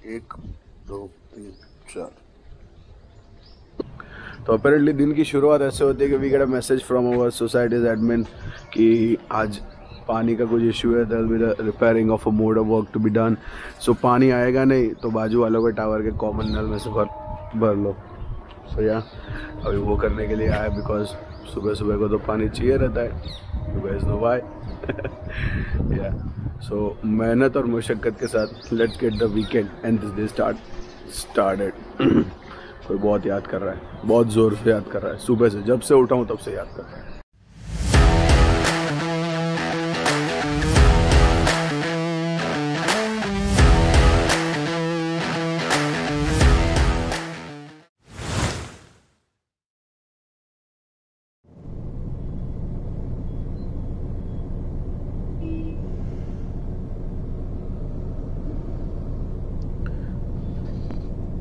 1 2 3 4। तो अपेरेंटली दिन की शुरुआत ऐसे होती है कि we get a message from our societies admin कि आज पानी का कुछ इशू है, there will be the repairing of a motor work to be done. So पानी आएगा नहीं तो बाजू वालों के टावर के कॉमन नल में से भर लो। सो या अभी वो करने के लिए आया बिकॉज सुबह सुबह को तो पानी चाहिए रहता है, यू गाइस नो व्हाई। या सो मेहनत और मुशक्कत के साथ let's get the weekend and this day started. कोई बहुत याद कर रहा है, बहुत ज़ोर से याद कर रहा है, सुबह से जब से उठा हूँ तब से याद कर रहा है।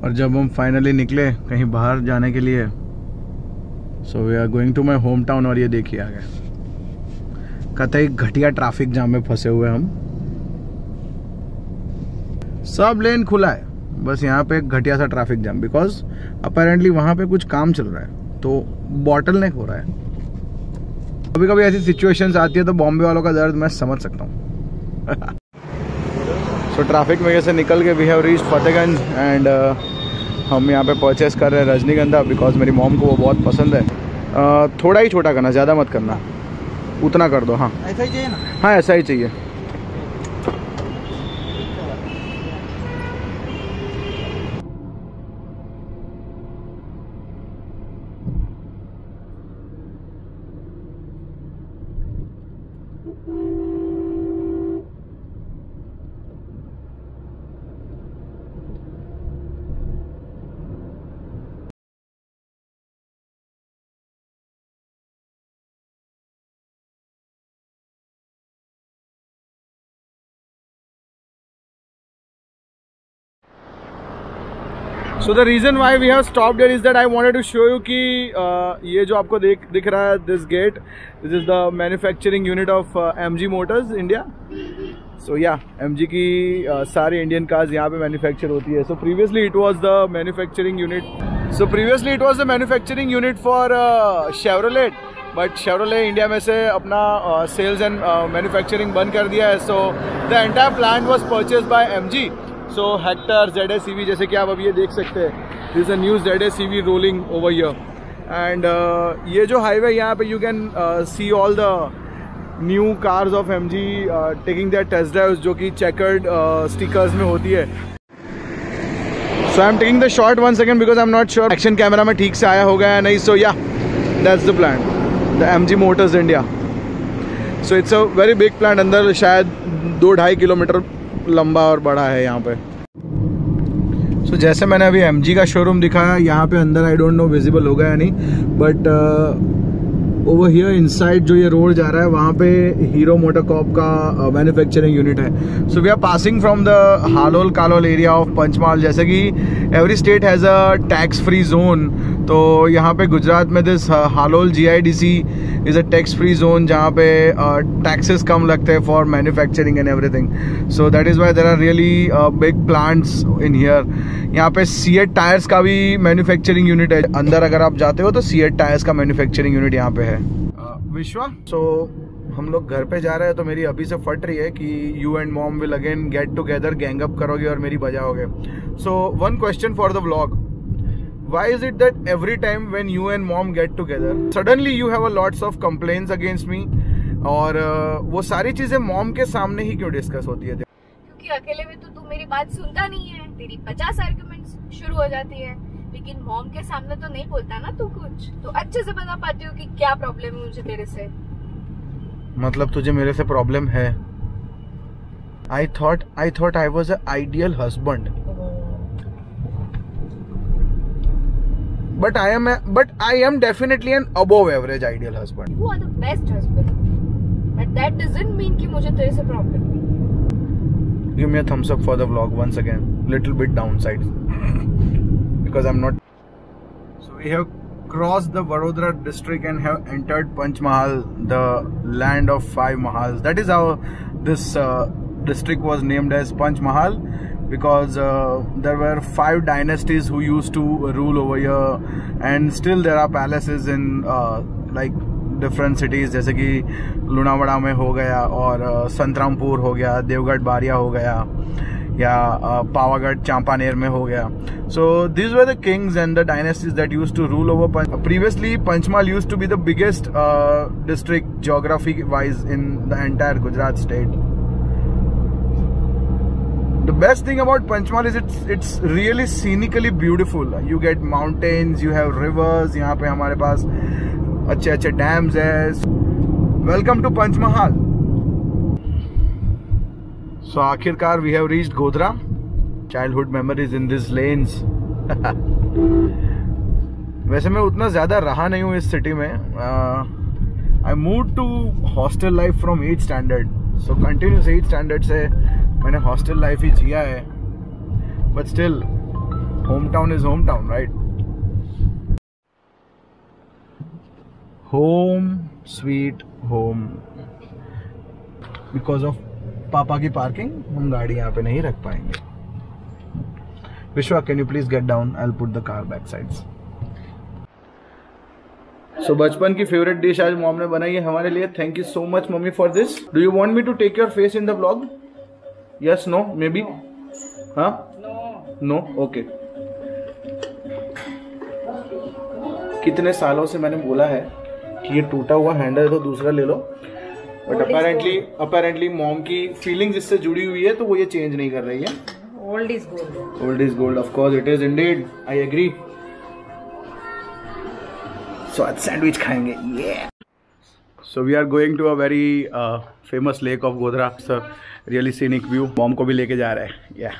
और जब हम फाइनली निकले कहीं बाहर जाने के लिए, so we are going to my home town. और ये देखिए आ गए कतई घटिया ट्रैफिक जाम में फंसे हुए हम। सब लेन खुला है, बस यहाँ पे एक घटिया सा ट्रैफिक जाम बिकॉज अपेरेंटली वहाँ पे कुछ काम चल रहा है तो बॉटल नेक हो रहा है। कभी कभी ऐसी सिचुएशंस आती है तो बॉम्बे वालों का दर्द मैं समझ सकता हूँ। सो ट्रैफिक में से निकल के we have reached Fatehganj and हम यहाँ पे परचेस कर रहे हैं रजनीगंधा बिकॉज मेरी मॉम को वो बहुत पसंद है। थोड़ा ही छोटा करना, ज़्यादा मत करना, उतना कर दो। हाँ ऐसा ही चाहिए ना? हाँ ऐसा ही चाहिए। So the reason why we have stopped here is that I wanted to show you कि ये जो आपको दिख रहा है this gate, this is the manufacturing unit of MG Motors India. So yeah, MG की सारी Indian cars यहाँ पे manufacture होती है. So previously it was the manufacturing unit for Chevrolet, but Chevrolet India में से अपना sales and manufacturing बंद कर दिया है. So the entire plant was purchased by MG. So Hector, ZS EV जैसे कि आप अभी ये देख सकते हैं, this is a new ZS EV rolling over here. And ये जो हाईवे यहाँ पे you can see all the new cars of MG taking their test drives जो कि checkered stickers में होती है. So I'm taking the shot once again because I'm not sure action camera में ठीक से आया होगा या नहीं. So yeah, that's the plant, the MG Motors India. So it's a very big plant. अंदर शायद 2-2.5 किलोमीटर लंबा और बड़ा है यहाँ पे. So जैसे मैंने अभी MG का शोरूम दिखाया, यहाँ पे अंदर आई डोंट नो विजिबल होगा या नहीं, बट ओवर हियर इनसाइड जो ये रोड जा रहा है वहाँ पे हीरो मोटरकॉर्प का मैन्युफैक्चरिंग यूनिट है. So we are passing from the Halol Kalol area of Panchmahal. जैसे कि every state has a tax free zone, तो यहाँ पे गुजरात में this Halol GIDC is a tax free zone जहाँ पे टैक्सेस कम लगते हैं for manufacturing and everything. So that is why there are really big plants in here. यहाँ पे सीएट टायर्स का भी मैन्युफैक्चरिंग यूनिट है. अंदर अगर आप जाते हो तो सीएट टायर्स का मैन्युफैक्चरिंग यूनिट यहाँ पे है. विश्वा, सो हम लोग घर पे जा रहे हैं तो मेरी अभी से फट रही है कि you and mom will again get together, gang up करोगे और मेरी बजाओगे. So one question for the vlog, why is it that every time when you and mom get together suddenly you have a lots of complaints against me? और वो सारी चीजें mom के सामने ही क्यों डिस्कस होती है? क्योंकि अकेले में तो तू मेरी बात सुनता नहीं है, तेरी 50 आर्गुमेंट्स शुरू हो जाती है, लेकिन मॉम के सामने तो नहीं बोलता ना तू कुछ, तो अच्छे से बता पाती हूँ कि क्या प्रॉब्लम है मुझे तेरे से. मतलब तुझे मेरे से प्रॉब्लम है? I thought I was an ideal husband. But I am definitely an above average ideal husband. You are the best husband. But that doesn't mean कि मुझे तेरे से प्रॉब्लम नहीं. Give me a thumbs up for the vlog once again. Little bit downside because I'm not. So we have crossed the Vadodara district and have entered Panchmahal, the land of 5 Mahals. That is how this district was named as Panchmahal, because there were 5 dynasties who used to rule over here, and still there are palaces in like different cities, जैसे कि लुणावड़ा में हो गया, और संतरामपुर हो गया, देवगढ़ बारिया हो गया, या पावागढ़ चांपानेर में हो गया. So these were the kings and the dynasties that used to rule over. Previously Panchmahal used to be the biggest district geography wise in the entire Gujarat state. The best thing about Panchmahal is it's really scenically beautiful. You get mountains, you have rivers, यहाँ पे हमारे पास अच्छे अच्छे dams है. Welcome to Panchmahal. So आखिरकार we have reached Godhra. Childhood memories in this lanes. वैसे मैं उतना ज़्यादा रहा नहीं हूँ इस सिटी में. I move to hostel life from 8th standard. So continuous 8th standard से मैंने हॉस्टल लाइफ ही जिया है. But still home town is home town, right? Home sweet home. Because of पापा की पार्किंग हम गाड़ी यहाँ पे नहीं रख पाएंगे. Vishwa, can you please get down? I will put the car back sides. So बचपन की फेवरेट डिश आज मॉम ने बनाई है हमारे लिए. थैंक यू सो मच मम्मी for this. Do you want me to take your face in the vlog? Yes, no, maybe? हाँ, नो, ओके. कितने सालों से मैंने बोला है कि ये टूटा हुआ हैंडल है तो दूसरा ले लो, बट अपेरेंटली मॉम की फीलिंग्स इससे जुड़ी हुई है तो वो ये चेंज नहीं कर रही है. Old is gold. Old is gold, of course it is indeed. I agree. So आज सैंडविच खाएंगे. ये so we are going to a very famous lake of Godhra. Sir really scenic view. Mom को भी लेके जा रहा है. या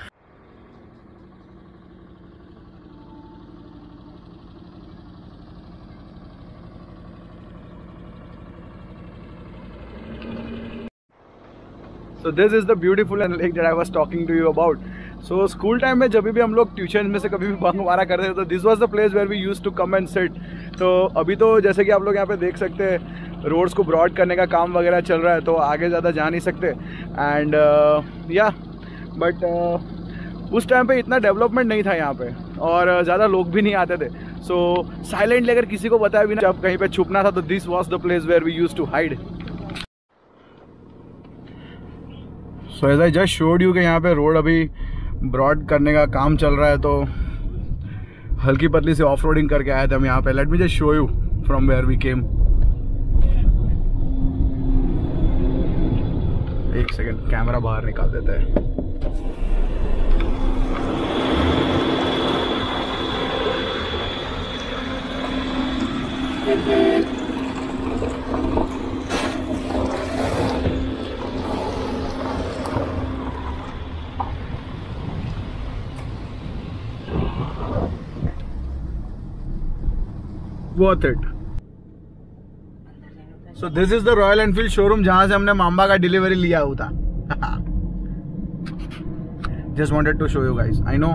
So this is the beautiful lake that I was talking to you about. So school time में जब भी हम लोग ट्यूशन में से कभी भी बंक मारा करते थे तो this was the place where we used to come and sit. तो अभी तो जैसे कि आप लोग यहाँ पे देख सकते हैं रोड्स को ब्रॉड करने का काम वगैरह चल रहा है तो आगे ज़्यादा जा नहीं सकते. एंड या बट उस टाइम पे इतना डेवलपमेंट नहीं था यहाँ पे और ज़्यादा लोग भी नहीं आते थे. सो साइलेंटली अगर किसी को बताया भी ना जब कहीं पे छुपना था तो this was the place where we used to hide. So as I just showed you कि यहाँ पे रोड अभी ब्रॉड करने का काम चल रहा है तो हल्की पतली से ऑफ रोडिंग करके आए थे हम यहाँ पे. Let me just show you from where we came. एक सेकेंड, कैमरा बाहर निकाल देते हैं. Worth it. So this is the Royal Enfield showroom जहां से हमने माम्बा का डिलीवरी लिया हुआ था. Just wanted to show you guys. I know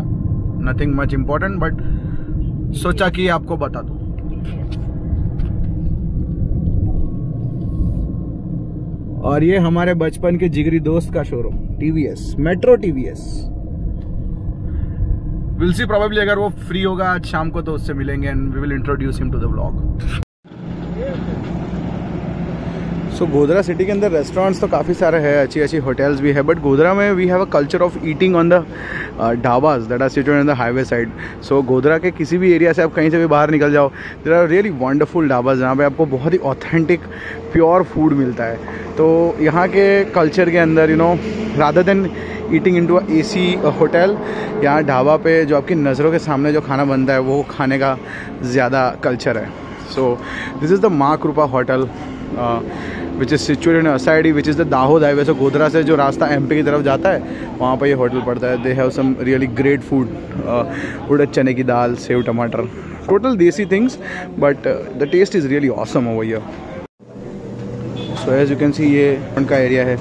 nothing much important, but सोचा कि आपको बता दूं. और ये हमारे बचपन के जिगरी दोस्त का showroom TVS, metro TVS. Will see probably अगर वो फ्री होगा आज शाम को तो उससे मिलेंगे and we will introduce him to the vlog. So Godhra city के अंदर रेस्टोरेंट्स तो काफ़ी सारे हैं, अच्छी अच्छी होटल्स भी है, बट गोधरा में we have a culture of eating on the dhabas that are situated on the highway side. So Godhra के किसी भी एरिया से आप कहीं से भी बाहर निकल जाओ, there are really wonderful dhabas जहाँ पे आपको बहुत ही ऑथेंटिक प्योर फूड मिलता है. तो यहाँ के कल्चर के अंदर rather than eating into a AC hotel, यहाँ ढाबा पे जो आपकी नज़रों के सामने जो खाना बनता है वो खाने का ज़्यादा कल्चर है. So this is the Maa Kripa hotel which is situated in aside which is the Dahod highway. So Godhra से जो रास्ता MP की तरफ जाता है वहाँ पर ये होटल पड़ता है. They have some really great food, उड़द चने की दाल, सेव टमाटर, टोटल देसी things, but the taste is really awesome over here. So as you can see ये उनका एरिया है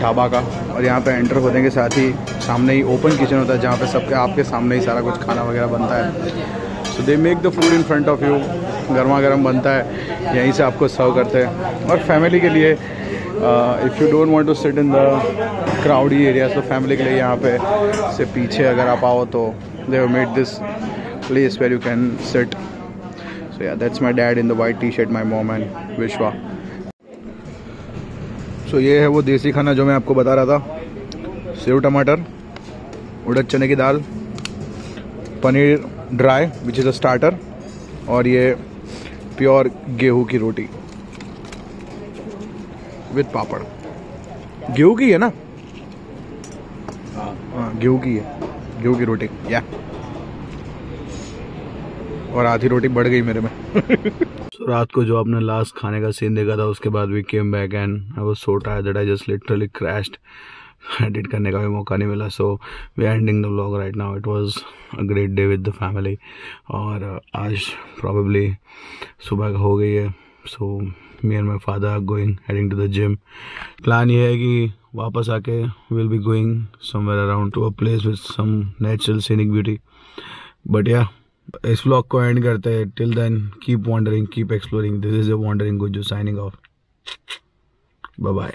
ढाबा का, और यहाँ पे एंटर होने के साथ ही सामने ही ओपन किचन होता है जहाँ पे सबके आपके सामने ही सारा कुछ खाना वगैरह बनता है. So they make the food in front of you, गर्मा गर्म बनता है. यहीं से आपको सर्व करते हैं। और फैमिली के लिए if you don't want to sit in the crowdy area, तो फैमिली के लिए यहाँ पे से पीछे अगर आप आओ तो they have made this place where you can sit. So या that's my dad in the white T-shirt, my mom and Vishwa. So ये है वो देसी खाना जो मैं आपको बता रहा था। सेव टमाटर, उड़द चने की दाल, paneer dry which is a starter, और ये प्योर गेहूं की रोटी विद पापड़। गेहूं की है ना? हाँ गेहूं की है, गेहूं की रोटी या। और आधी रोटी बढ़ गई मेरे में। So, रात को जो आपने लास्ट खाने का सीन देखा था, उसके बाद we came back and I was so tired that I just literally crashed. Edit करने का भी मौका नहीं मिला। So we are ending the vlog right now. It was a great day with the family. और आज प्रॉबेबली सुबह हो गई है। So me and my father are going heading to the gym. Plan ये है कि वापस आके will be going somewhere around to a place with some natural scenic beauty. But या इस व्लॉग को एंड करते हैं। Till then keep wandering, keep exploring. This is a wandering Gujju signing off. Bye bye.